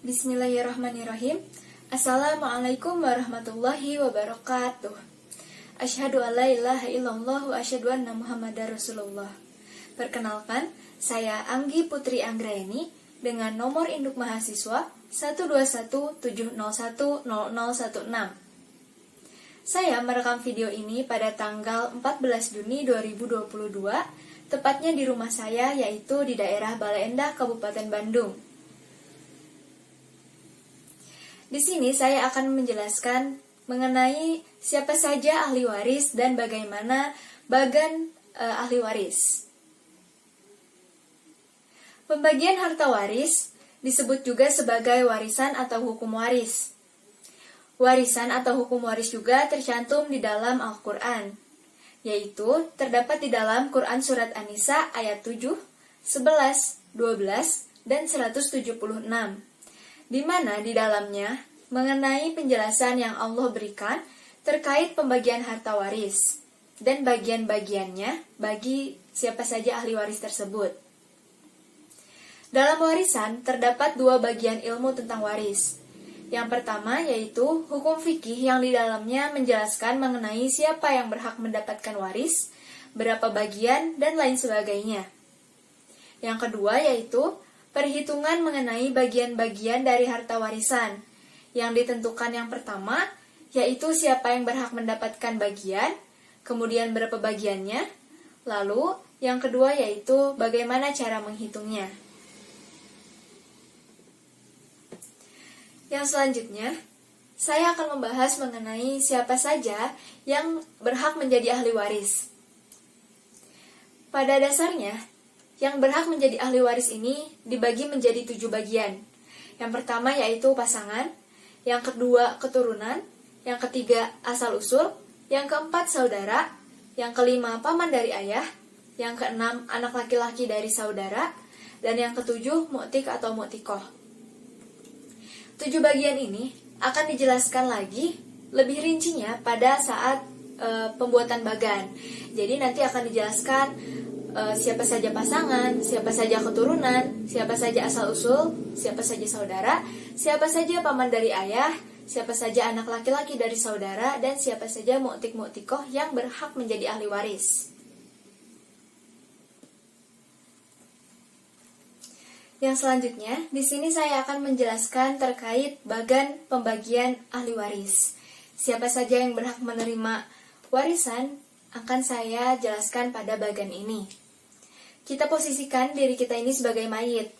Bismillahirrahmanirrahim. Assalamualaikum warahmatullahi wabarakatuh. Asyhadu an la ilaha illallah wa asyhadu anna Muhammadar Rasulullah. Perkenalkan, saya Anggi Putri Anggraeni dengan nomor induk mahasiswa 121701016. Saya merekam video ini pada tanggal 14 Juni 2022, tepatnya di rumah saya, yaitu di daerah Bale Endah, Kabupaten Bandung. Di sini saya akan menjelaskan mengenai siapa saja ahli waris dan bagaimana bagan ahli waris. Pembagian harta waris disebut juga sebagai warisan atau hukum waris. Warisan atau hukum waris juga tercantum di dalam Al-Quran, yaitu terdapat di dalam Quran Surat An-Nisa ayat 7, 11, 12, dan 176. Di mana di dalamnya mengenai penjelasan yang Allah berikan terkait pembagian harta waris dan bagian-bagiannya bagi siapa saja ahli waris tersebut. Dalam warisan terdapat dua bagian ilmu tentang waris. Yang pertama yaitu hukum fikih yang di dalamnya menjelaskan mengenai siapa yang berhak mendapatkan waris, berapa bagian, dan lain sebagainya. Yang kedua yaitu perhitungan mengenai bagian-bagian dari harta warisan, yang ditentukan yang pertama yaitu siapa yang berhak mendapatkan bagian, kemudian berapa bagiannya, lalu yang kedua yaitu bagaimana cara menghitungnya. Yang selanjutnya, saya akan membahas mengenai siapa saja yang berhak menjadi ahli waris. Pada dasarnya, yang berhak menjadi ahli waris ini dibagi menjadi 7 bagian. Yang pertama yaitu pasangan, yang kedua keturunan, yang ketiga asal-usul, yang keempat saudara, yang kelima paman dari ayah, yang keenam anak laki-laki dari saudara, dan yang ketujuh mu'tik atau mu'tikoh. 7 bagian ini akan dijelaskan lagi lebih rincinya pada saat pembuatan bagan. Jadi nanti akan dijelaskan siapa saja pasangan, siapa saja keturunan, siapa saja asal-usul, siapa saja saudara, siapa saja paman dari ayah, siapa saja anak laki-laki dari saudara, dan siapa saja mu'tik-mu'tikoh yang berhak menjadi ahli waris. Yang selanjutnya, di sini saya akan menjelaskan terkait bagan pembagian ahli waris. Siapa saja yang berhak menerima warisan akan saya jelaskan pada bagan ini. Kita posisikan diri kita ini sebagai mayit.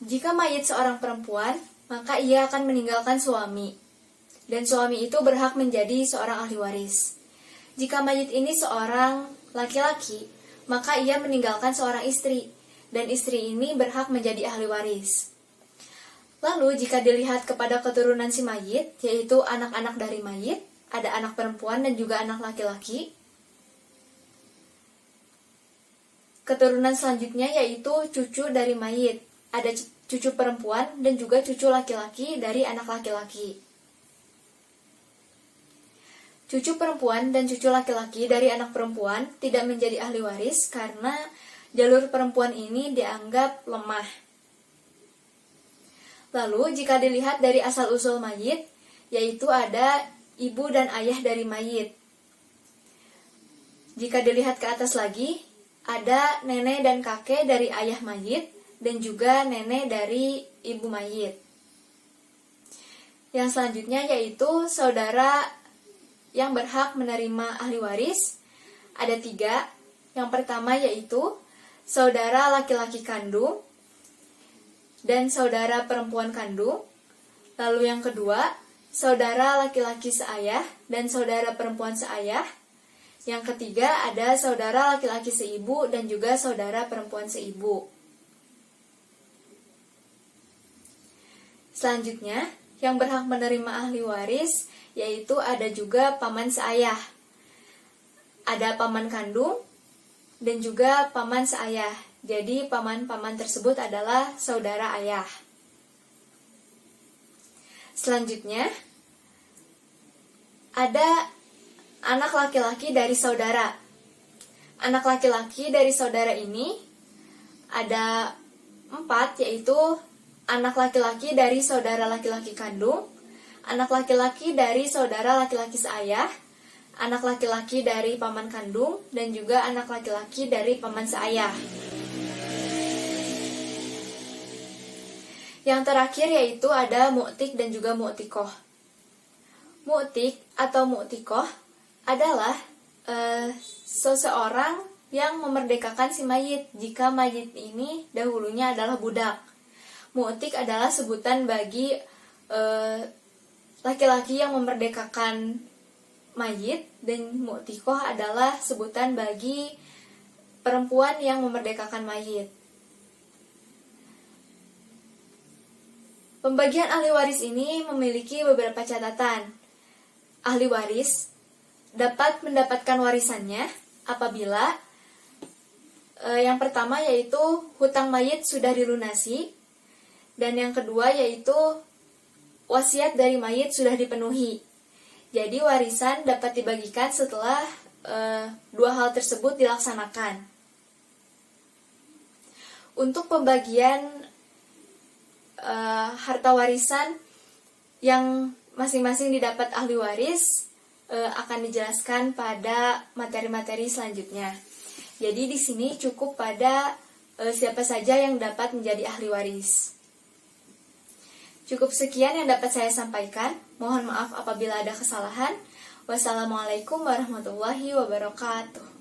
Jika mayit seorang perempuan, maka ia akan meninggalkan suami, dan suami itu berhak menjadi seorang ahli waris. Jika mayit ini seorang laki-laki, maka ia meninggalkan seorang istri, dan istri ini berhak menjadi ahli waris. Lalu jika dilihat kepada keturunan si mayit, yaitu anak-anak dari mayit, ada anak perempuan dan juga anak laki-laki. Keturunan selanjutnya yaitu cucu dari mayit, ada cucu perempuan dan juga cucu laki-laki dari anak laki-laki. Cucu perempuan dan cucu laki-laki dari anak perempuan tidak menjadi ahli waris karena jalur perempuan ini dianggap lemah. Lalu jika dilihat dari asal-usul mayit, yaitu ada ibu dan ayah dari mayit. Jika dilihat ke atas lagi, ada nenek dan kakek dari ayah mayit dan juga nenek dari ibu mayit. Yang selanjutnya yaitu saudara yang berhak menerima ahli waris, ada 3. Yang pertama yaitu saudara laki-laki kandung dan saudara perempuan kandung. Lalu yang kedua, saudara laki-laki seayah dan saudara perempuan seayah. Yang ketiga ada saudara laki-laki seibu dan juga saudara perempuan seibu. Selanjutnya, yang berhak menerima ahli waris yaitu ada juga paman seayah. Ada paman kandung dan juga paman seayah. Jadi paman-paman tersebut adalah saudara ayah. Selanjutnya, ada anak laki-laki dari saudara. Anak laki-laki dari saudara ini ada 4 yaitu anak laki-laki dari saudara laki-laki kandung, anak laki-laki dari saudara laki-laki seayah, anak laki-laki dari paman kandung, dan juga anak laki-laki dari paman seayah. Yang terakhir yaitu ada mu'tik dan juga mu'tikoh. Mu'tik atau mu'tikoh adalah seseorang yang memerdekakan si mayit jika mayit ini dahulunya adalah budak. Mu'tik adalah sebutan bagi laki-laki yang memerdekakan mayit, dan mu'tikoh adalah sebutan bagi perempuan yang memerdekakan mayit. Pembagian ahli waris ini memiliki beberapa catatan. Ahli waris dapat mendapatkan warisannya apabila yang pertama yaitu hutang mayit sudah dilunasi, dan yang kedua yaitu wasiat dari mayit sudah dipenuhi. Jadi warisan dapat dibagikan setelah dua hal tersebut dilaksanakan. Untuk pembagian harta warisan yang masing-masing didapat ahli waris akan dijelaskan pada materi-materi selanjutnya. Jadi di sini cukup pada siapa saja yang dapat menjadi ahli waris. Cukup sekian yang dapat saya sampaikan. Mohon maaf apabila ada kesalahan. Wassalamualaikum warahmatullahi wabarakatuh.